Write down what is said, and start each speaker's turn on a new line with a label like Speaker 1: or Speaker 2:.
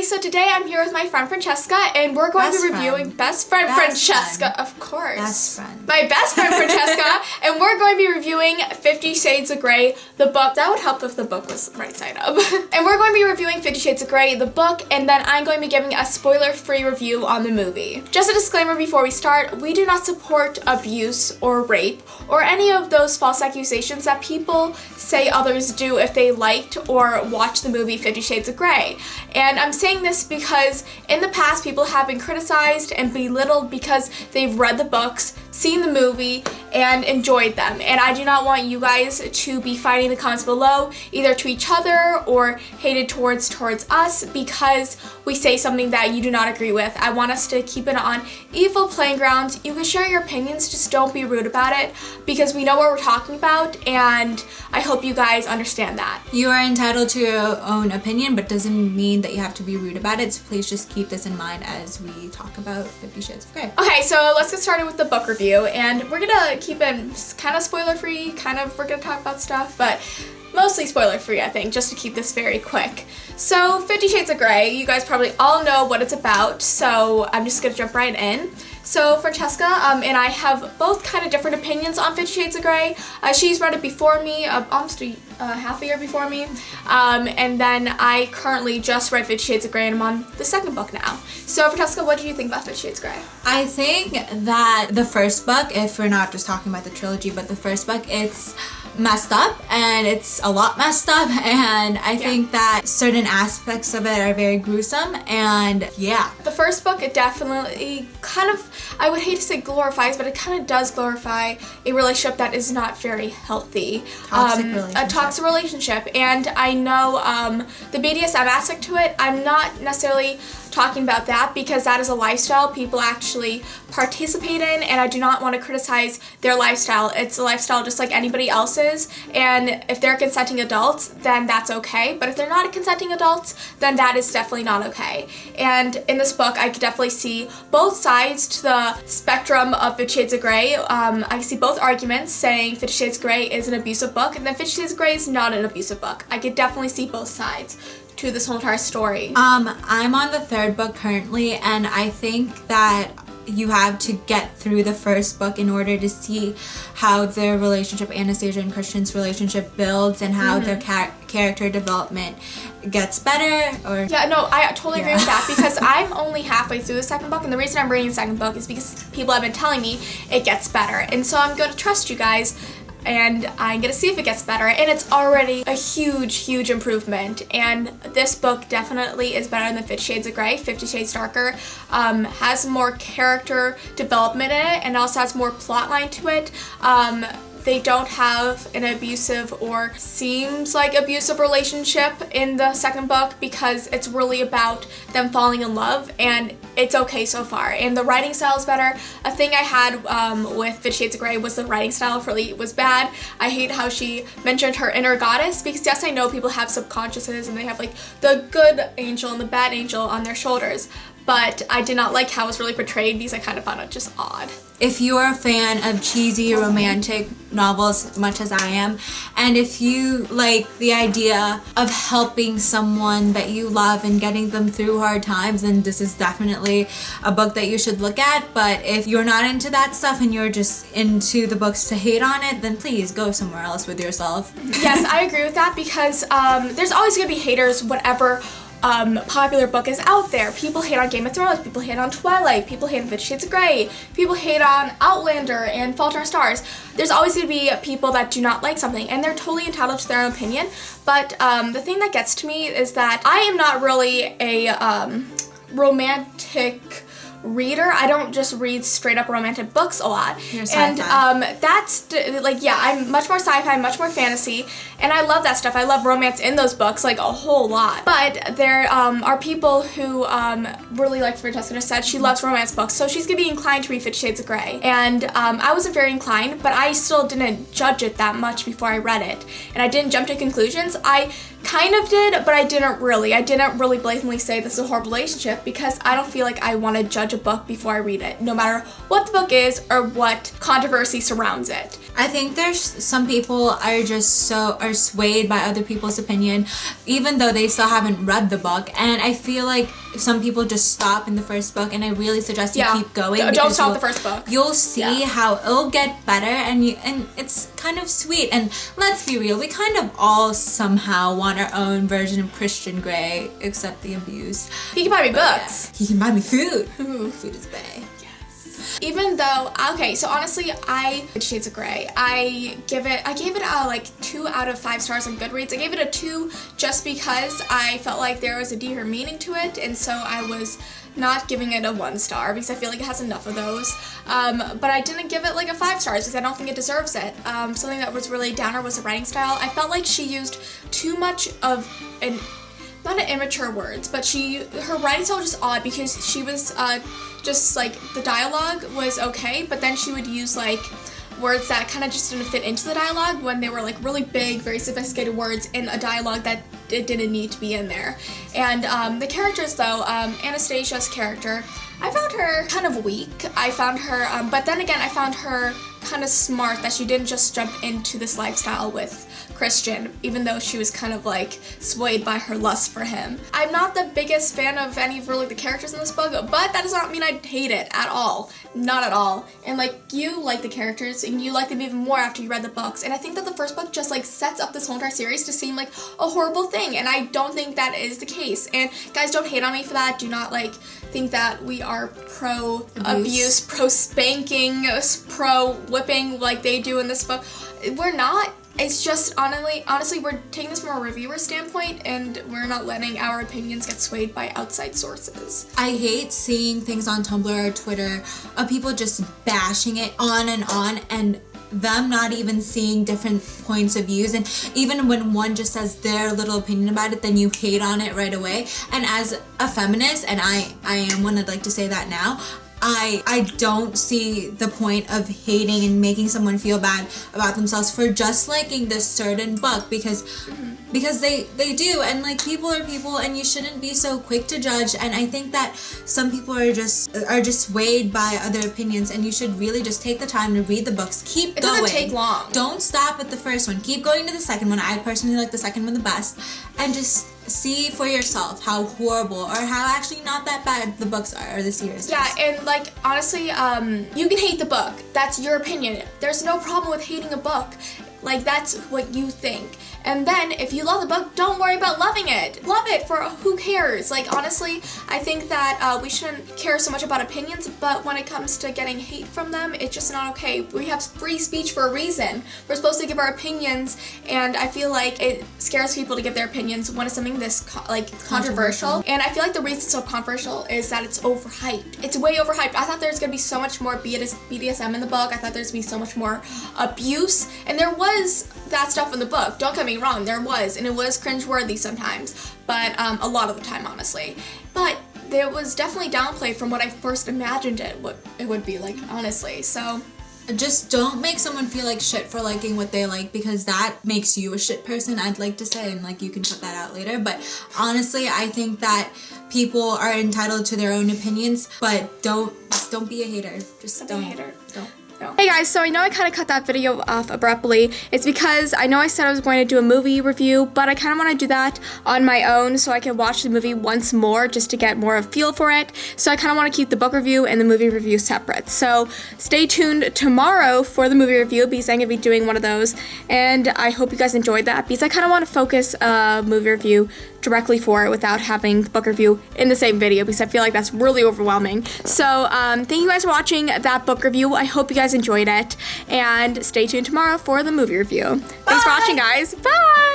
Speaker 1: so today I'm here with my friend Francesca, and we're going to be reviewing Best Friend Francesca, of course.
Speaker 2: Best friend.
Speaker 1: My best friend Francesca, and we're going to be reviewing 50 Shades of Grey, the book. That would help if the book was right side up. And we're going to be reviewing 50 Shades of Grey, the book, and then I'm going to be giving a spoiler-free review on the movie. Just a disclaimer before we start, we do not support abuse or rape or any of those false accusations that people say others do if they liked or watched the movie 50 Shades of Grey. And I'm saying this because in the past people have been criticized and belittled because they've read the books, seen the movie, and enjoyed them. And I do not want you guys to be fighting in the comments below, either to each other or hated towards us because we say something that you do not agree with. I want us to keep it on equal playing grounds. You can share your opinions, just don't be rude about it because we know what we're talking about, and I hope you guys understand that.
Speaker 2: You are entitled to your own opinion, but doesn't mean that you have to be rude about it, so please just keep this in mind as we talk about 50 Shades of Grey.
Speaker 1: Okay, so let's get started with the book review, and we're gonna keep it kind of spoiler-free, we're gonna talk about stuff, but mostly spoiler-free, I think, just to keep this very quick. So, 50 Shades of Grey, you guys probably all know what it's about, so I'm just gonna jump right in. So Francesca and I have both kind of different opinions on 50 Shades of Grey. She's read it before me, almost half a year before me, and then I currently just read 50 Shades of Grey and I'm on the second book now. So Francesca, what do you think about 50 Shades of Grey?
Speaker 2: I think that the first book, if we're not just talking about the trilogy, but the first book, it's messed up, and it's a lot messed up, and I think that certain aspects of it are very gruesome, and yeah.
Speaker 1: The first book, it definitely kind of, I would hate to say glorifies, but it kind of does glorify a relationship that is not very healthy. A toxic relationship, and I know the BDSM aspect to it, I'm not necessarily talking about that because that is a lifestyle people actually participate in, and I do not want to criticize their lifestyle. It's a lifestyle just like anybody else's, and if they're consenting adults, then that's okay, but if they're not consenting adults, then that is definitely not okay. And in this book, I could definitely see both sides to the spectrum of 50 Shades of Grey. I see both arguments saying 50 Shades of Grey is an abusive book, and then 50 Shades of Grey is not an abusive book. I could definitely see both sides to this whole entire story.
Speaker 2: I'm on the third book currently, and I think that you have to get through the first book in order to see how their relationship, Anastasia and Christian's relationship, builds and how their character development gets better. Or
Speaker 1: yeah, no, I totally agree with that because I'm only halfway through the second book, and the reason I'm reading the second book is because people have been telling me it gets better, and so I'm going to trust you guys and I'm gonna see if it gets better, and it's already a huge improvement, and this book definitely is better than 50 Shades of Grey. 50 Shades Darker has more character development in it and also has more plot line to it. They don't have an abusive or seems like abusive relationship in the second book because it's really about them falling in love, and it's okay so far. And the writing style is better. A thing I had with 50 Shades of Grey was the writing style really was bad. I hate how she mentioned her inner goddess because yes, I know people have subconsciouses and they have like the good angel and the bad angel on their shoulders, but I did not like how it was really portrayed because I kind of found it just odd.
Speaker 2: If you are a fan of cheesy romantic novels, much as I am, and if you like the idea of helping someone that you love and getting them through hard times, then this is definitely a book that you should look at. But if you're not into that stuff and you're just into the books to hate on it, then please go somewhere else with yourself.
Speaker 1: Yes, I agree with that because there's always going to be haters whatever popular book is out there. People hate on Game of Thrones, people hate on Twilight, people hate on 50 Shades of Grey, people hate on Outlander and Fault in Our Stars. There's always going to be people that do not like something, and they're totally entitled to their own opinion, but the thing that gets to me is that I am not really a romantic reader. I don't just read straight up romantic books a lot. And that's like, yeah, I'm much more sci-fi, much more fantasy, and I love that stuff. I love romance in those books like a whole lot. But there are people who really, like Francesca just said, she loves romance books, so she's gonna be inclined to read 50 Shades of Grey. And I wasn't very inclined, but I still didn't judge it that much before I read it, and I didn't jump to conclusions. I kind of did, but I didn't really. I didn't really blatantly say this is a horrible relationship because I don't feel like I want to judge a book before I read it, no matter what the book is or what controversy surrounds it.
Speaker 2: I think there's some people are swayed by other people's opinion, even though they still haven't read the book. And I feel like some people just stop in the first book, and I really suggest you keep going.
Speaker 1: Don't stop the first book.
Speaker 2: You'll see how it'll get better, and it's kind of sweet. And let's be real, we kind of all somehow want our own version of Christian Grey, except the abuse.
Speaker 1: He can buy me books.
Speaker 2: Yeah. He can buy me food. Food is bae.
Speaker 1: Even though, okay, so honestly, Shades of Grey, I gave it like 2 out of 5 stars on Goodreads. I gave it a 2 just because I felt like there was a deeper meaning to it, and so I was not giving it a 1 star because I feel like it has enough of those. But I didn't give it like a 5 stars because I don't think it deserves it. Something that was really downer was the writing style. I felt like she used too much of not an immature words, but her writing style was just odd because she was just like the dialogue was okay, but then she would use like words that kind of just didn't fit into the dialogue when they were like really big, very sophisticated words in a dialogue that it didn't need to be in there. And the characters though, Anastasia's character, I found her kind of weak. I found her, but then again, I found her kind of smart that she didn't just jump into this lifestyle with Christian, even though she was kind of like swayed by her lust for him. I'm not the biggest fan of any of really the characters in this book, but that does not mean I hate it at all. Not at all. And like, you like the characters and you like them even more after you read the books. And I think that the first book just like sets up this whole entire series to seem like a horrible thing, and I don't think that is the case. And guys, don't hate on me for that. Do not like think that we are pro abuse, pro spanking, pro whipping like they do in this book. We're not. It's just honestly, we're taking this from a reviewer standpoint, and we're not letting our opinions get swayed by outside sources.
Speaker 2: I hate seeing things on Tumblr or Twitter of people just bashing it on, and them not even seeing different points of views. And even when one just says their little opinion about it, then you hate on it right away. And as a feminist, and I am one, I'd like to say that now, I don't see the point of hating and making someone feel bad about themselves for just liking this certain book, because they do, and like, people are people, and you shouldn't be so quick to judge. And I think that some people are just swayed by other opinions, and you should really just take the time to read the books. Keep going.
Speaker 1: It doesn't take long.
Speaker 2: Don't stop at the first one. Keep going to the second one. I personally like the second one the best, and just see for yourself how horrible or how actually not that bad the books are, or the series.
Speaker 1: Yeah, and like, honestly, you can hate the book. That's your opinion. There's no problem with hating a book. Like, that's what you think. And then, if you love the book, don't worry about loving it. Love it, for who cares? Like, honestly, I think that we shouldn't care so much about opinions, but when it comes to getting hate from them, it's just not okay. We have free speech for a reason. We're supposed to give our opinions, and I feel like it scares people to give their opinions when it's something this controversial. And I feel like the reason it's so controversial is that it's overhyped. It's way overhyped. I thought there was going to be so much more BDSM in the book. I thought there was going to be so much more abuse, and there was that stuff in the book. Don't get me wrong, there was, and it was cringeworthy sometimes, but a lot of the time, honestly. But there was definitely downplayed from what I first imagined it would be like, honestly. So
Speaker 2: just don't make someone feel like shit for liking what they like, because that makes you a shit person, I'd like to say, and like, you can cut that out later. But honestly, I think that people are entitled to their own opinions, but don't be a hater. Just don't.
Speaker 1: Be a hater. Don't. No. Hey guys, so I know I kind of cut that video off abruptly. It's because I know I said I was going to do a movie review, but I kind of want to do that on my own so I can watch the movie once more just to get more of a feel for it. So I kind of want to keep the book review and the movie review separate. So stay tuned tomorrow for the movie review because I'm going to be doing one of those, and I hope you guys enjoyed that because I kind of want to focus a movie review directly for it without having the book review in the same video because I feel like that's really overwhelming. So thank you guys for watching that book review. I hope you guys enjoyed it, and stay tuned tomorrow for the movie review. Thanks for watching, guys. Bye!